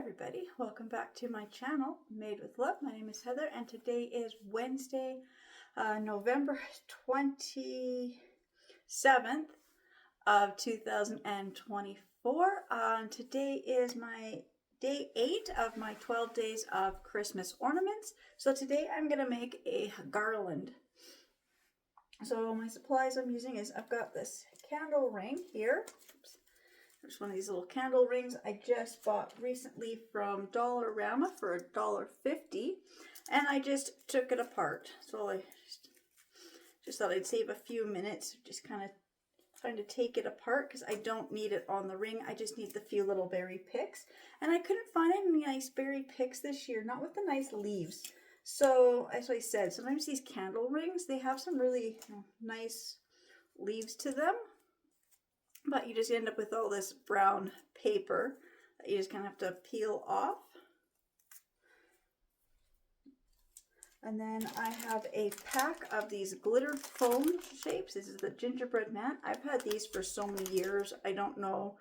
everybody, welcome back to my channel, Made with Love. My name is Heather and today is Wednesday, November 27th of 2024. Today is my day 8 of my 12 days of Christmas ornaments. So today I'm going to make a garland. So my supplies I'm using is I've got this candle ring here. Oops. There's one of these little candle rings I just bought recently from Dollarama for $1.50, and I just took it apart. So I just thought I'd save a few minutes just kind of trying to take it apart because I don't need it on the ring. I just need the few little berry picks, and I couldn't find any nice berry picks this year, not with the nice leaves. So as I said, sometimes these candle rings, they have some really nice leaves to them. But you just end up with all this brown paper that you just kind of have to peel off. And then I have a pack of these glitter foam shapes. This is the gingerbread man. I've had these for so many years. I don't know.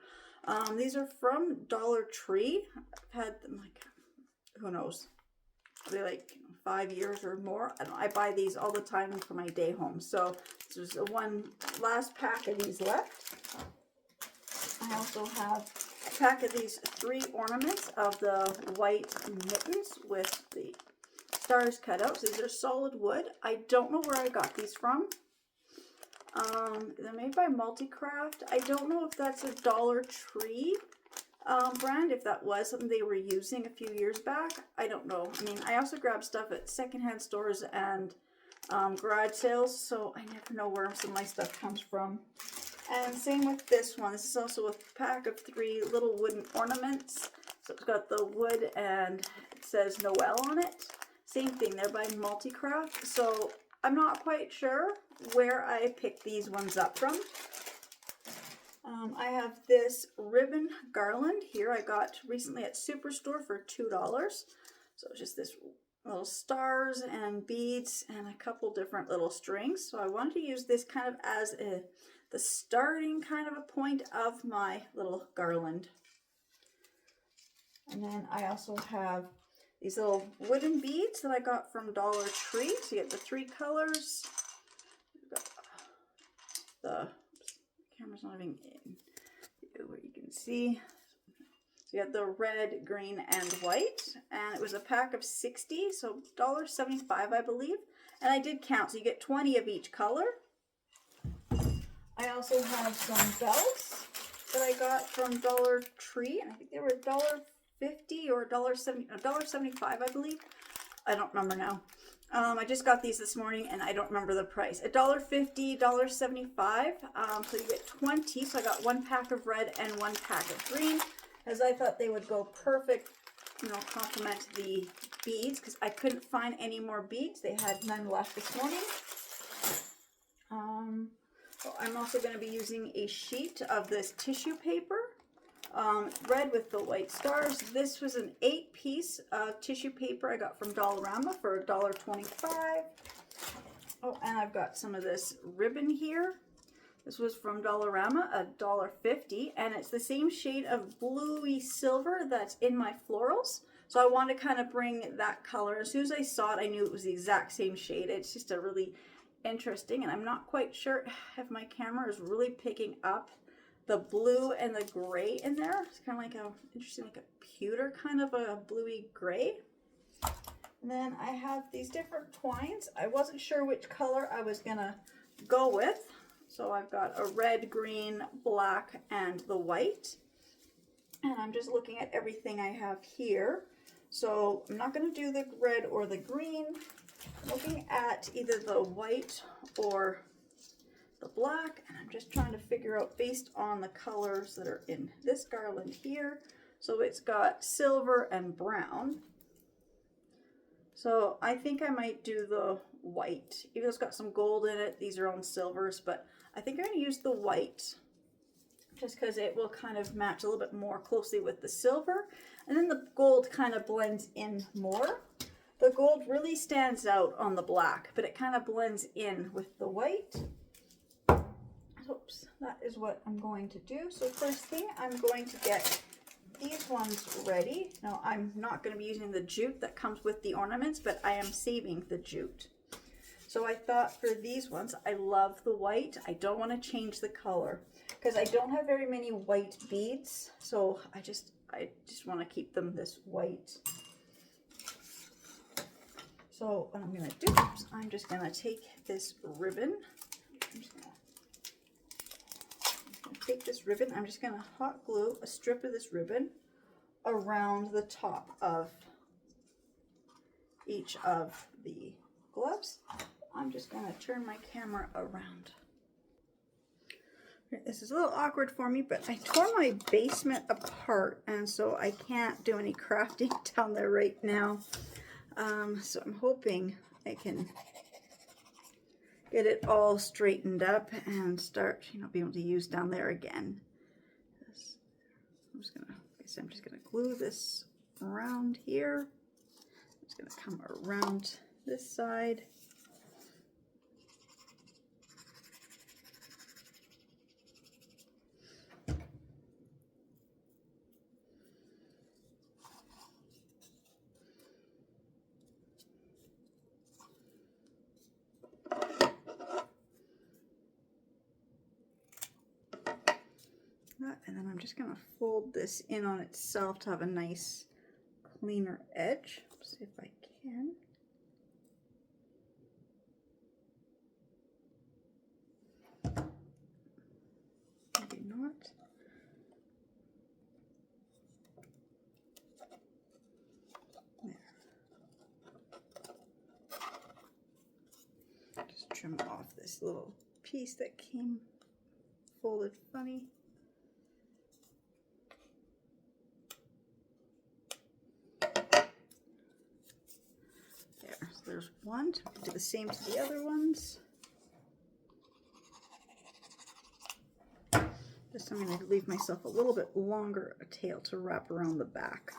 These are from Dollar Tree. I've had them like, who knows, probably like 5 years or more. I buy these all the time for my day home. So there's one last pack of these left. I also have a pack of these 3 ornaments of the white mittens with the stars cut out. So these are solid wood. I don't know where I got these from. They're made by Multicraft. I don't know if that's a Dollar Tree brand, if that was something they were using a few years back. I don't know. I mean, I also grab stuff at secondhand stores and garage sales, so I never know where some of my stuff comes from. And same with this one. This is also a pack of 3 little wooden ornaments. So it's got the wood and it says Noel on it. Same thing, they're by Multicraft. So I'm not quite sure where I picked these ones up from. I have this ribbon garland here I got recently at Superstore for $2. So it's just this little stars and beads and a couple different little strings. So I wanted to use this kind of as the starting kind of a point of my little garland. And then I also have these little wooden beads that I got from Dollar Tree. So you get the 3 colors. The camera's not even in where you can see. So you got the red, green, and white. And it was a pack of 60, so $1.75 I believe. And I did count, so you get 20 of each color. I also have some belts that I got from Dollar Tree, and I think they were $1.50 or $1.75 I believe. I don't remember now. I just got these this morning and I don't remember the price. $1.50, $1.75, so you get 20. So I got 1 pack of red and 1 pack of green, as I thought they would go perfect, complement the beads, because I couldn't find any more beads. They had none left this morning. So I'm also going to be using a sheet of this tissue paper, red with the white stars. This was an 8-piece tissue paper I got from Dollarama for $1.25. Oh, and I've got some of this ribbon here. This was from Dollarama, $1.50, and it's the same shade of bluey silver that's in my florals. So I want to kind of bring that color. As soon as I saw it, I knew it was the exact same shade. It's just a really interesting, and I'm not quite sure if my camera is really picking up the blue and the gray in there. It's kind of like interesting, like a pewter kind of a bluey gray. And then I have these different twines. I wasn't sure which color I was gonna go with, so I've got a red, green, black, and the white. And I'm just looking at everything I have here. So I'm not gonna do the red or the green. I'm looking at either the white or the black, and I'm just trying to figure out based on the colors that are in this garland here. So it's got silver and brown. So I think I might do the white, even though it's got some gold in it. These are on silvers, but I think I'm going to use the white just because it will kind of match a little bit more closely with the silver, and then the gold kind of blends in more. The gold really stands out on the black, but it kind of blends in with the white. Oops, that is what I'm going to do. So first thing, I'm going to get these ones ready. Now I'm not going to be using the jute that comes with the ornaments, but I am saving the jute. So I thought for these ones, I love the white. I don't want to change the color because I don't have very many white beads. So I just want to keep them this white. So what I'm going to do is I'm just going to take this ribbon. Take this ribbon, I'm just going to hot glue a strip of this ribbon around the top of each of the gloves. I'm just going to turn my camera around. This is a little awkward for me, but I tore my basement apart, and so I can't do any crafting down there right now. So I'm hoping I can get it all straightened up and start, be able to use down there again. I'm just gonna glue this around here. I'm just gonna come around this side. And then I'm just going to fold this in on itself to have a nice cleaner edge. See if I can. Maybe not. There. Just trim off this little piece that came folded funny. There's one. Do the same to the other ones. This time I'm going to leave myself a little bit longer a tail to wrap around the back.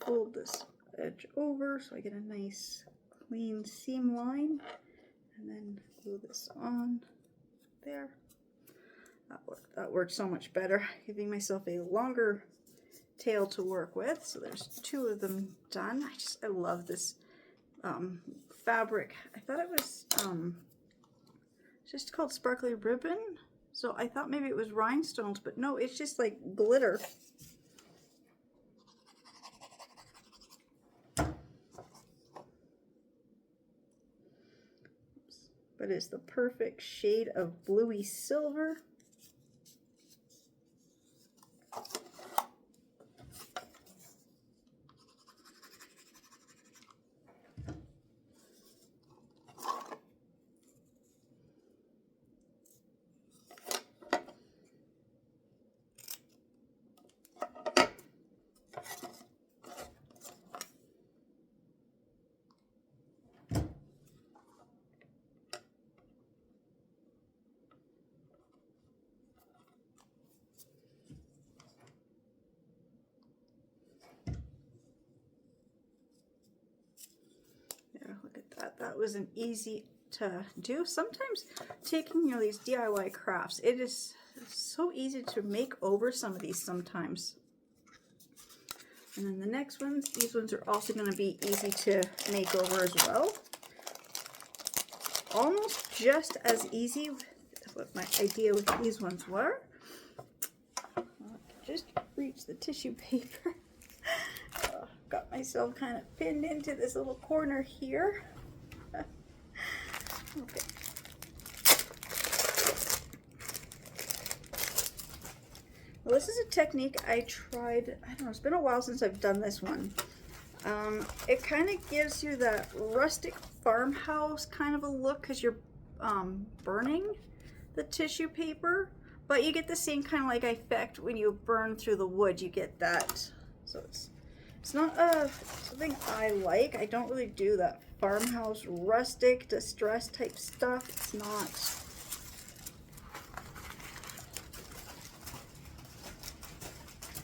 Fold this edge over so I get a nice clean seam line, and then glue this on there. That worked so much better, giving myself a longer tail to work with. So there's two of them done. I love this fabric. I thought it was just called sparkly ribbon, so I thought maybe it was rhinestones, but no, it's just like glitter. But it's the perfect shade of bluey silver. Look at that. That wasn't easy to do. Sometimes taking, these DIY crafts, it is so easy to make over some of these sometimes. And then the next ones, these ones are also going to be easy to make over as well. Almost just as easy as what my idea with these ones were. Just reach the tissue paper. Got myself kind of pinned into this little corner here. Okay. Well, this is a technique I tried, I don't know, it's been a while since I've done this one. It kind of gives you that rustic farmhouse kind of a look because you're burning the tissue paper, but you get the same kind of like effect when you burn through the wood. You get that. So it's not something I like. I don't really do that farmhouse rustic distress type stuff. It's not.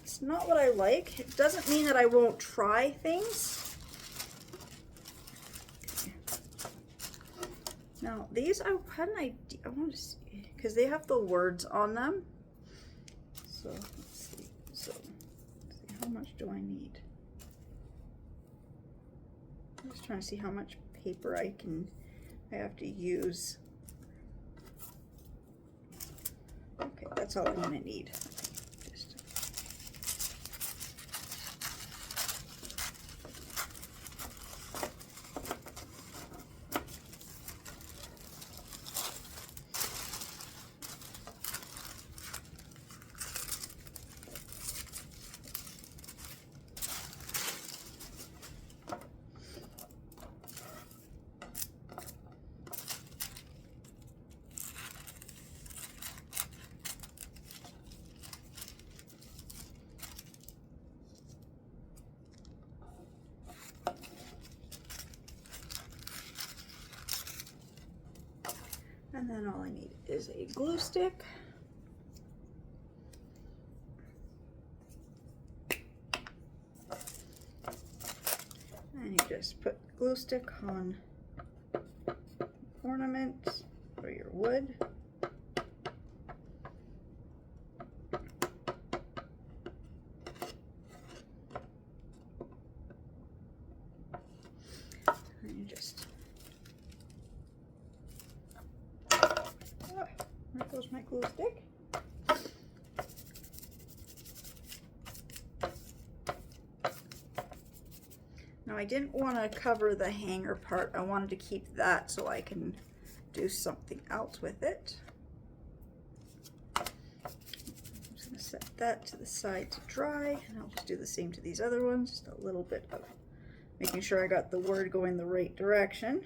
It's not what I like. It doesn't mean that I won't try things. Now these, I had an idea. I want to see because they have the words on them. So let's see. So let's see, how much do I need? I'm just trying to see how much paper I have to use. Okay, that's all I'm gonna need. Just and then all I need is a glue stick. And you just put glue stick on ornament or your wood. And you just, there goes my glue stick. Now I didn't want to cover the hanger part. I wanted to keep that so I can do something else with it. I'm just going to set that to the side to dry, and I'll just do the same to these other ones. Just a little bit of making sure I got the word going the right direction.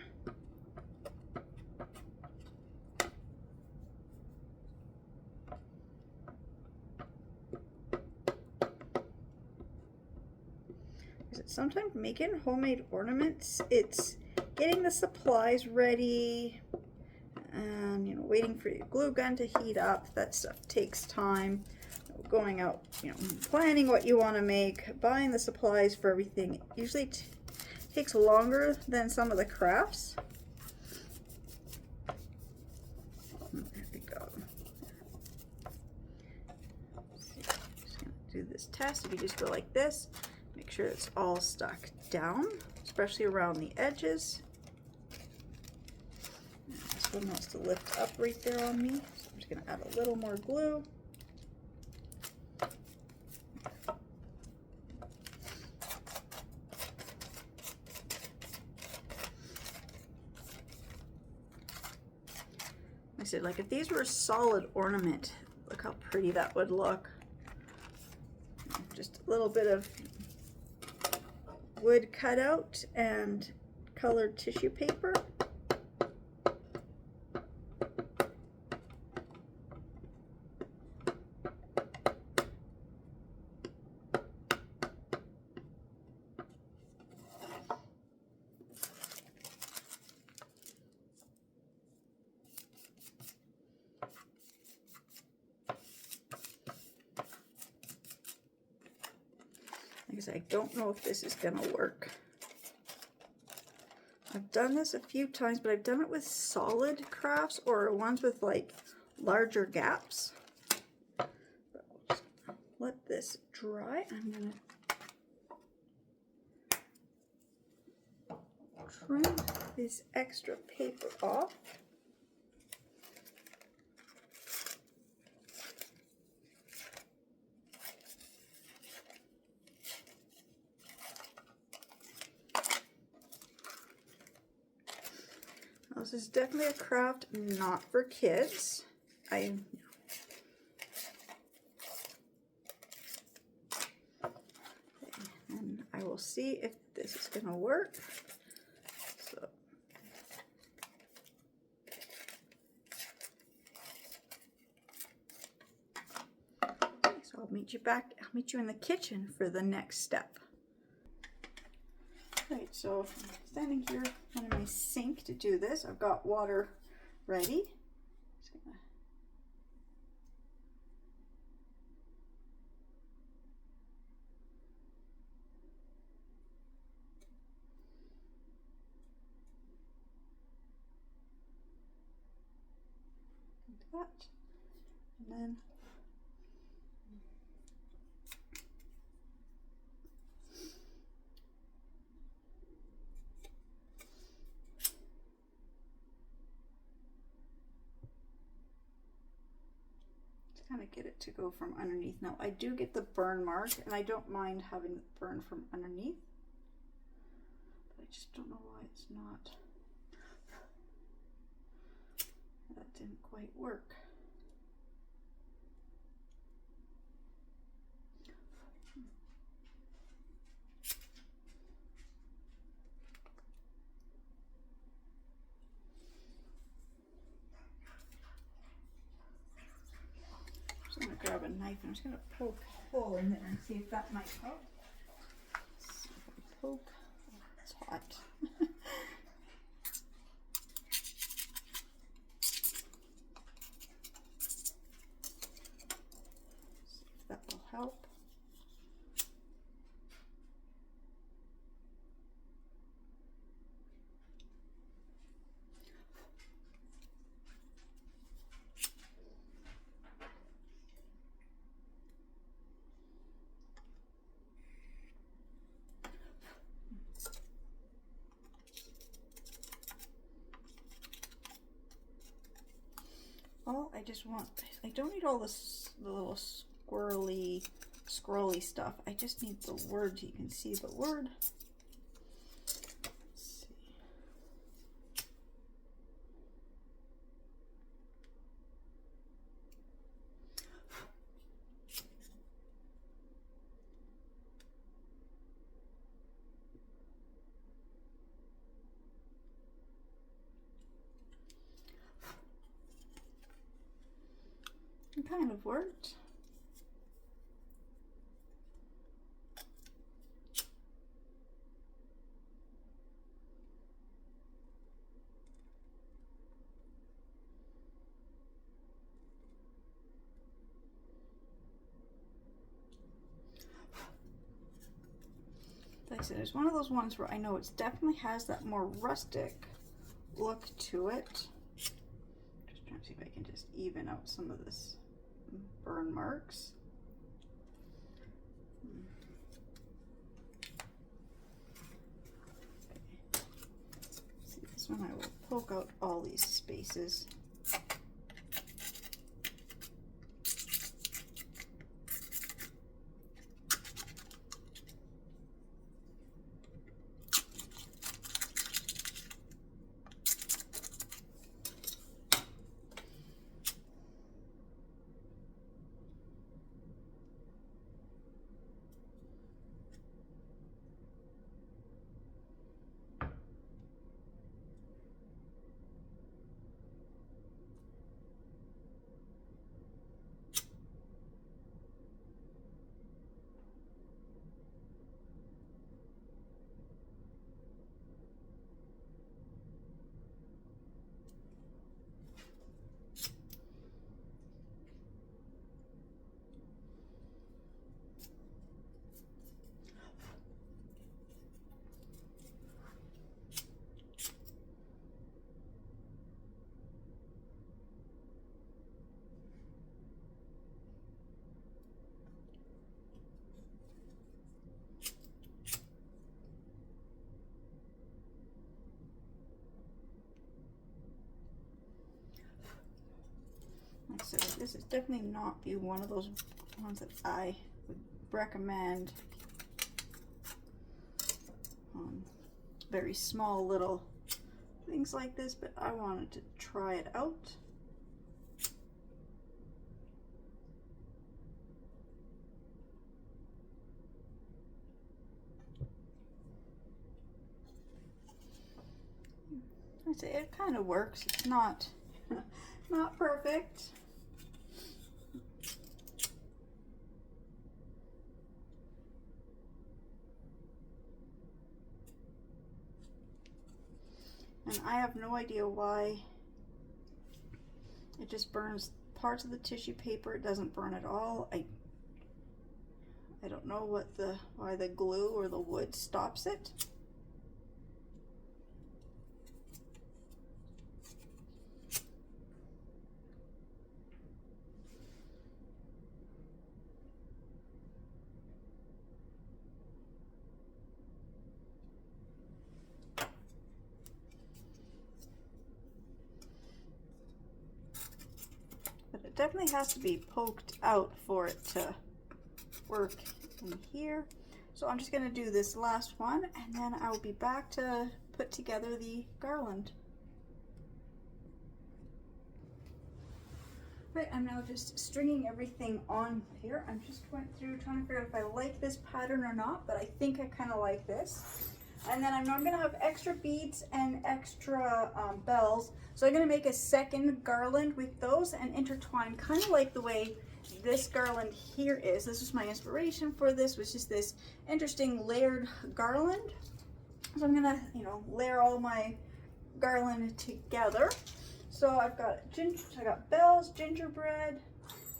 Sometimes making homemade ornaments, it's getting the supplies ready and, you know, waiting for your glue gun to heat up. That stuff takes time. Going out, you know, planning what you want to make, buying the supplies for everything usually takes longer than some of the crafts. There we go. Just gonna do this test. If you just go like this, make sure it's all stuck down, especially around the edges. This one wants to lift up right there on me, so I'm just going to add a little more glue. I said, like, if these were a solid ornament, look how pretty that would look. Just a little bit of wood cutout and colored tissue paper. Because I don't know if this is gonna work. I've done this a few times, but I've done it with solid crafts or ones with like larger gaps. But we'll just let this dry. I'm gonna trim this extra paper off. This is definitely a craft not for kids. And I will see if this is going to work. So So I'll meet you in the kitchen for the next step. Right, so I'm standing here in my sink to do this. I've got water ready. Just gonna do that, and then kind of get it to go from underneath. Now I do get the burn mark, and I don't mind having it burn from underneath, but I just don't know why it's not. That didn't quite work. I'm going to grab a knife and I'm just going to poke a hole in there and see if that might help. Let's see if I poke. Oh, it's hot. See if that will help. Well, I don't need all this, the little scrolly stuff. I just need the word. You can see the word. Let's see. It kind of worked. Like I said, it's one of those ones where I know it definitely has that more rustic look to it. Just trying to see if I can just even out some of this burn marks. Okay. See, this one I will poke out all these spaces. So this is definitely not be one of those ones that I would recommend. Very small little things like this, but I wanted to try it out. I'd say it kind of works. It's not not perfect. And I have no idea why it just burns parts of the tissue paper. It doesn't burn at all. I don't know why the glue or the wood stops it. But it definitely has to be poked out for it to work in here. So I'm just going to do this last one, and then I'll be back to put together the garland. Right, I'm now just stringing everything on here. I'm just going through trying to figure out if I like this pattern or not, but I think I kind of like this. And then I'm going to have extra beads and extra bells. So I'm going to make a second garland with those and intertwine, kind of like the way this garland here is. This was my inspiration for this, was just this interesting layered garland. So I'm going to, layer all my garland together. So I've got bells, gingerbread,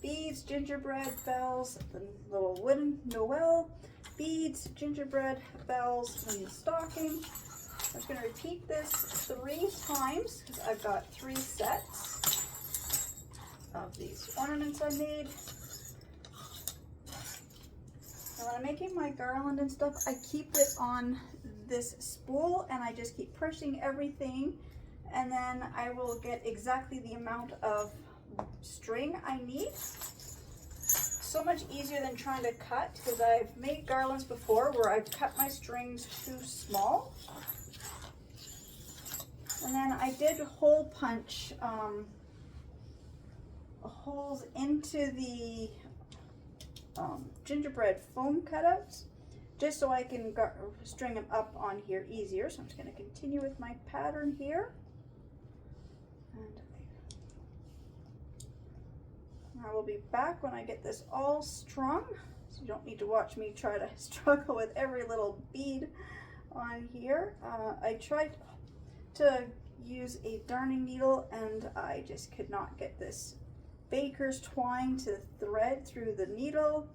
beads, gingerbread, bells, the little wooden Noel, beads, gingerbread, bells, and the stocking. I'm just going to repeat this 3 times because I've got 3 sets of these ornaments I made. And when I'm making my garland and stuff, I keep it on this spool and I just keep pushing everything, and then I will get exactly the amount of string I need. So much easier than trying to cut, because I've made garlands before where I've cut my strings too small. And then I did hole punch holes into the gingerbread foam cutouts, just so I can string them up on here easier. So I'm just going to continue with my pattern here. And I will be back when I get this all strung, so you don't need to watch me try to struggle with every little bead on here. I tried to use a darning needle and I just could not get this baker's twine to thread through the needle.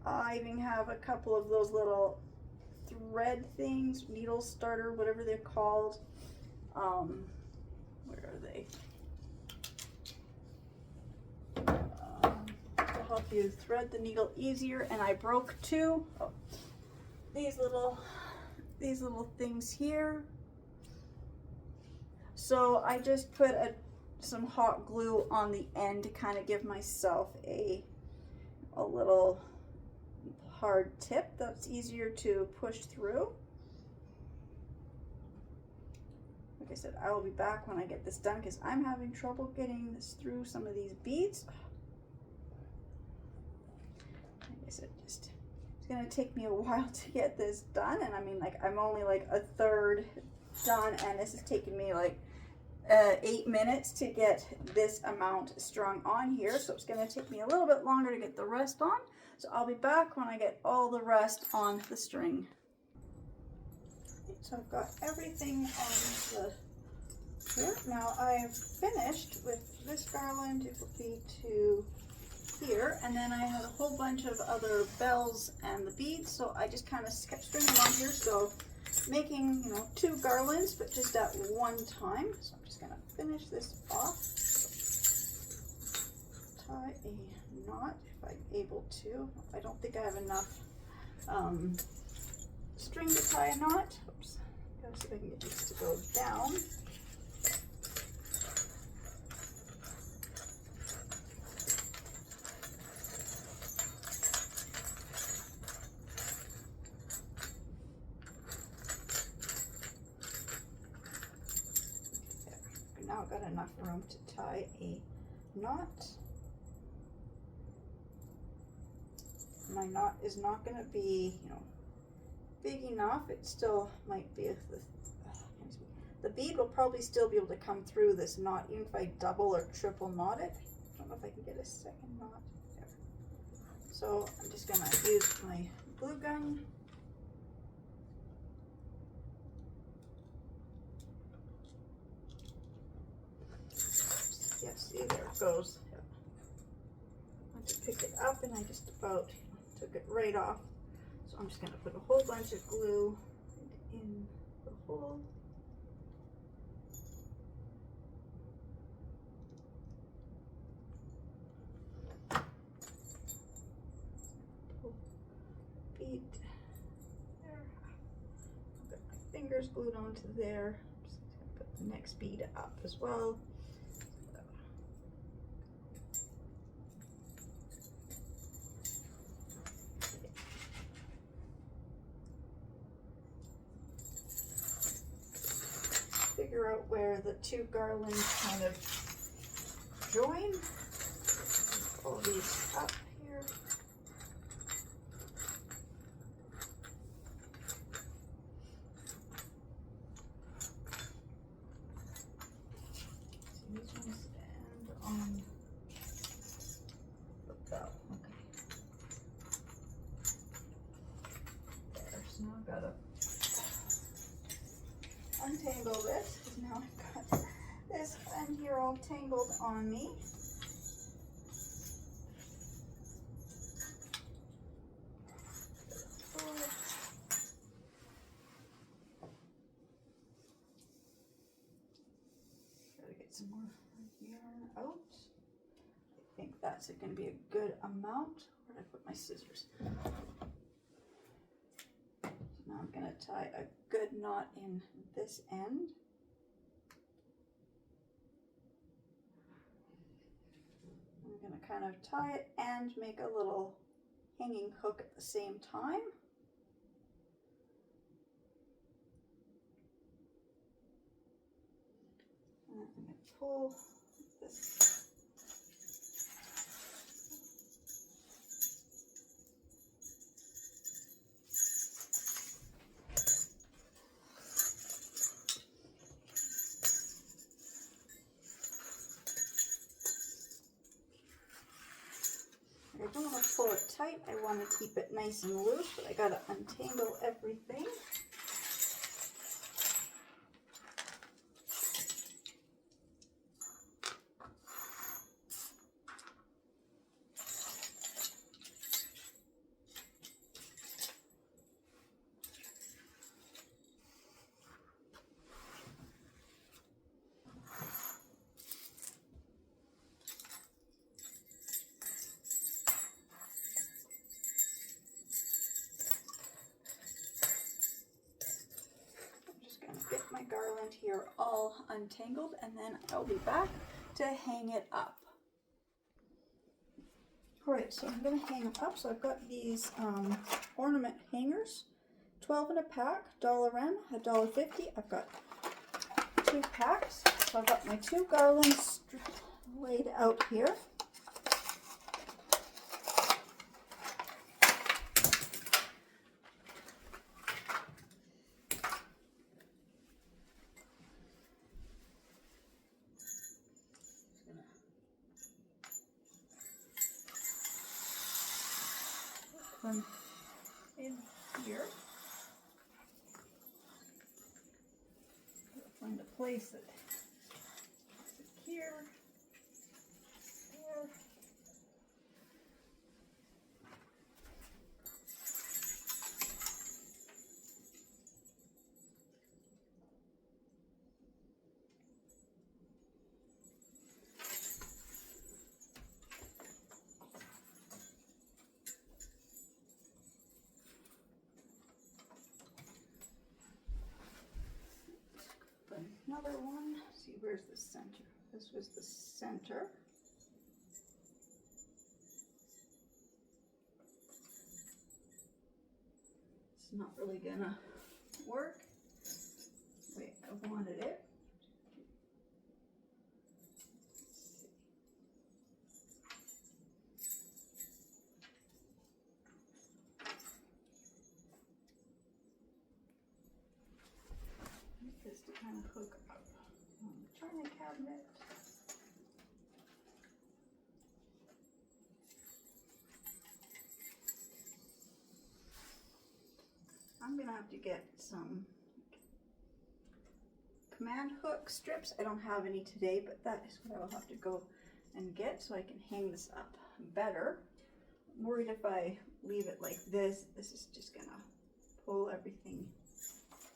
I even have a couple of those little thread things, needle starter, whatever they're called. Where are they? To help you thread the needle easier, and I broke 2 of these little things here. So I just put some hot glue on the end to kind of give myself a little hard tip that's easier to push through. Like I said, I will be back when I get this done because I'm having trouble getting this through some of these beads. Like I said, it's gonna take me a while to get this done, and I mean, like, I'm only like a third done, and this is taking me like 8 minutes to get this amount strung on here, so it's going to take me a little bit longer to get the rest on. So I'll be back when I get all the rest on the string. So I've got everything on the here. Now I've finished with this garland. It will be to here, and then I had a whole bunch of other bells and the beads, so I just kind of kept stringing them on here. So making 2 garlands, but just at one time. So I'm just going to finish this off, tie a knot if I'm able to. I don't think I have enough string to tie a knot. Oops. Gotta see if I can get this to go down. Now I've got enough room to tie a knot. My knot is not going to be, big enough. It still might be, the bead will probably still be able to come through this knot, even if I double or triple knot it. I don't know if I can get a second knot there. So I'm just going to use my glue gun. see, there it goes. I went to pick it up and I just about took it right off. So I'm just going to put a whole bunch of glue in the hole. Bead there. I've got my fingers glued onto there. I'm just going to put the next bead up as well. Figure out where the two garlands kind of join. Pull these up here. So these ones end on the bell. Okay. There. So now I've got to untangle this, because now I've got this end here all tangled on me. Gotta get some more yarn out. I think that's going to be a good amount. Where did I put my scissors? Now I'm going to tie a good knot in this end. I'm going to kind of tie it and make a little hanging hook at the same time. And I'm going to pull this. I don't want to pull it tight, I want to keep it nice and loose, but I got to untangle everything. Get my garland here all untangled, and then I'll be back to hang it up. Alright, so I'm going to hang them up. So I've got these ornament hangers, 12 in a pack, Dollarama, $1.50. I've got 2 packs. So I've got my 2 garlands laid out here. Them in here. Find a place that secure. There. Another one. Let's see, where's the center? This was the center. It's not really gonna work the way I wanted it. This to kind of hook up on the china cabinet. I'm gonna have to get some command hook strips. I don't have any today, but that is what I will have to go and get so I can hang this up better. I'm worried if I leave it like this, this is just gonna pull everything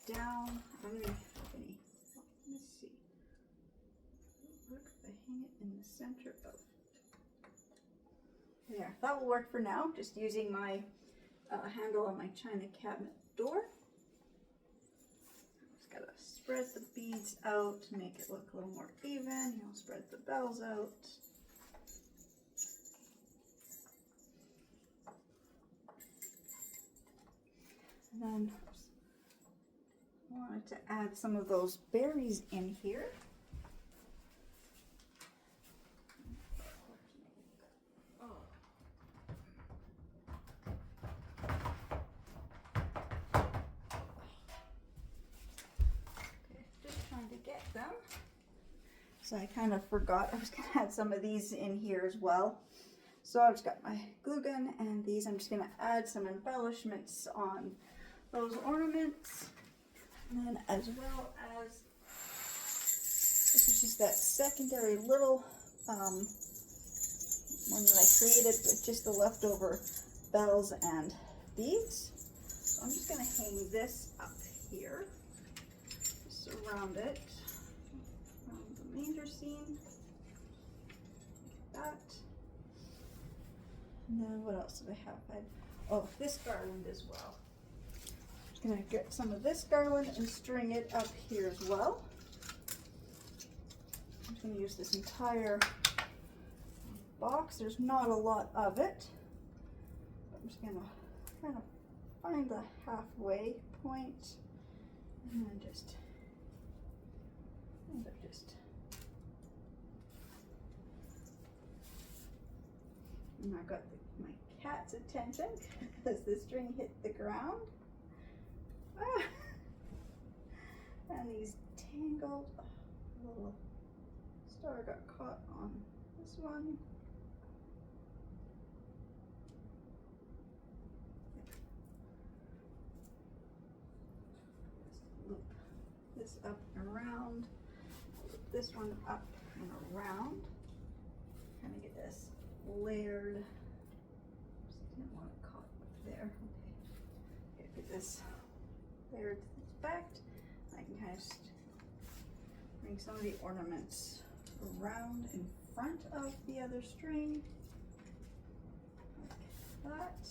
down. I don't even have any. Let's see. Look, if I hang it in the center of there. That will work for now. Just using my handle on my china cabinet door. Just gotta spread the beads out to make it look a little more even. You know, spread the bells out. And then I wanted to add some of those berries in here. Them. So I kind of forgot I was going to add some of these in here as well. So I've just got my glue gun and these. I'm just going to add some embellishments on those ornaments. And then as well as, this is just that secondary little one that I created with just the leftover bells and beads. So I'm just going to hang this up here, just around it. Manger scene, like that. And then what else did I have? Oh, this garland as well. I'm just gonna get some of this garland and string it up here as well. I'm just gonna use this entire box. There's not a lot of it. I'm just gonna kind of find the halfway point and then just and I got my cat's attention because the string hit the ground. Ah. And these tangled, little star got caught on this one. Just loop this up and around, loop this one up and around. Kind of get this layered. Just didn't want it caught up there. Okay, get this layered to this back. I can kind of just bring some of the ornaments around in front of the other string, like that.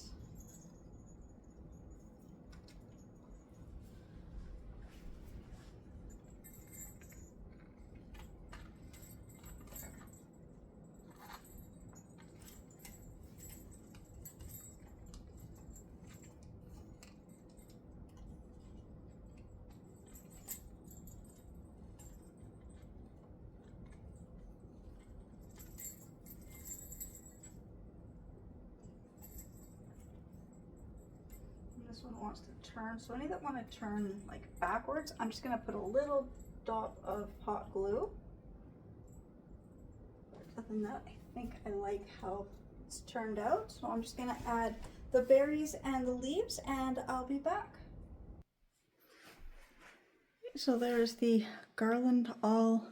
This one wants to turn, so any that want to turn like backwards, I'm just going to put a little dot of hot glue. Other than that, I think I like how it's turned out, so I'm just going to add the berries and the leaves and I'll be back. So there's the garland all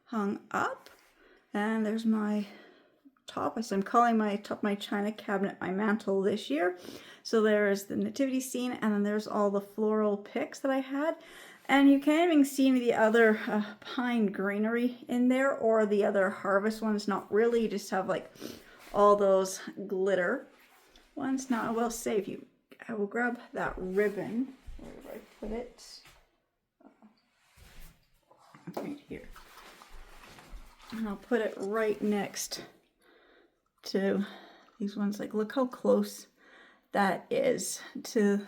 hung up, and there's my top, as I'm calling my top, my china cabinet, my mantle this year. So there's the nativity scene, and then there's all the floral picks that I had, and you can't even see the other pine greenery in there or the other harvest ones. Not really, you just have like all those glitter ones. Now I will say, I will grab that ribbon, where did I put it? Right here, and I'll put it right next to these ones. Like, look how close that is to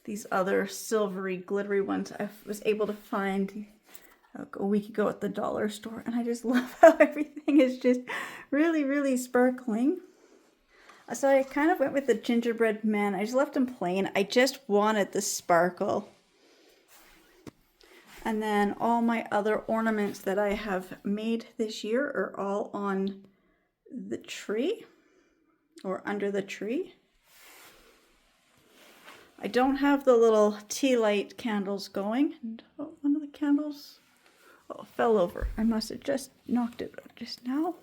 these other silvery glittery ones I was able to find a week ago at the dollar store, and I just love how everything is just really sparkling. So I kind of went with the gingerbread man. I just left him plain. I just wanted the sparkle. And then all my other ornaments that I have made this year are all on the tree or under the tree. I don't have the little tea light candles going. And one of the candles fell over. I must have just knocked it just now.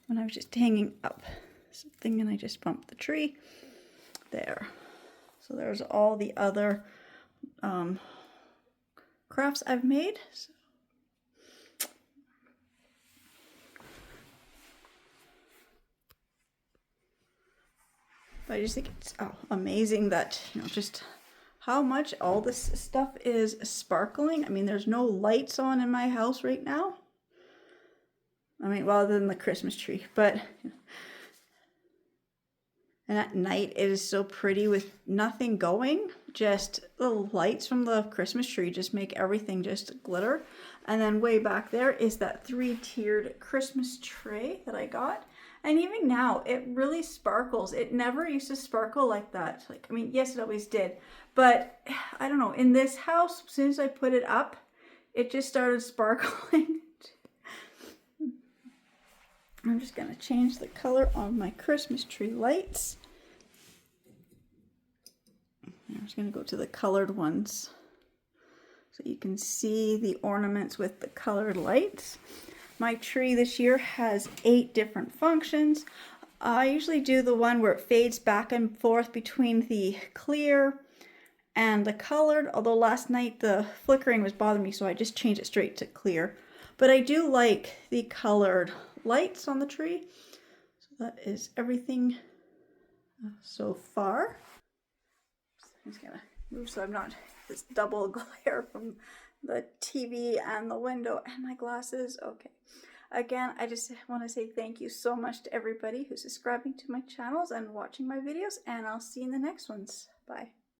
when I was just hanging up something and I just bumped the tree. There. So there's all the other crafts I've made. So I just think it's amazing that, you know, just how much all this stuff is sparkling. I mean, there's no lights on in my house right now. I mean, well, other than the Christmas tree, but and at night it is so pretty with nothing going, just the lights from the Christmas tree just make everything just glitter. And then way back there is that 3-tiered Christmas tray that I got. And even now, it really sparkles. It never used to sparkle like that. Like, I mean, yes, it always did. But I don't know, in this house, as soon as I put it up, it just started sparkling. I'm just going to change the color on my Christmas tree lights. I'm just going to go to the colored ones so you can see the ornaments with the colored lights. My tree this year has 8 different functions. I usually do the one where it fades back and forth between the clear and the colored, although last night the flickering was bothering me, so I just changed it straight to clear. But I do like the colored lights on the tree. So that is everything so far. I'm just gonna move so I'm not this double glare from the TV and the window and my glasses. Okay. Again, I just want to say thank you so much to everybody who's subscribing to my channels and watching my videos, and I'll see you in the next ones. Bye.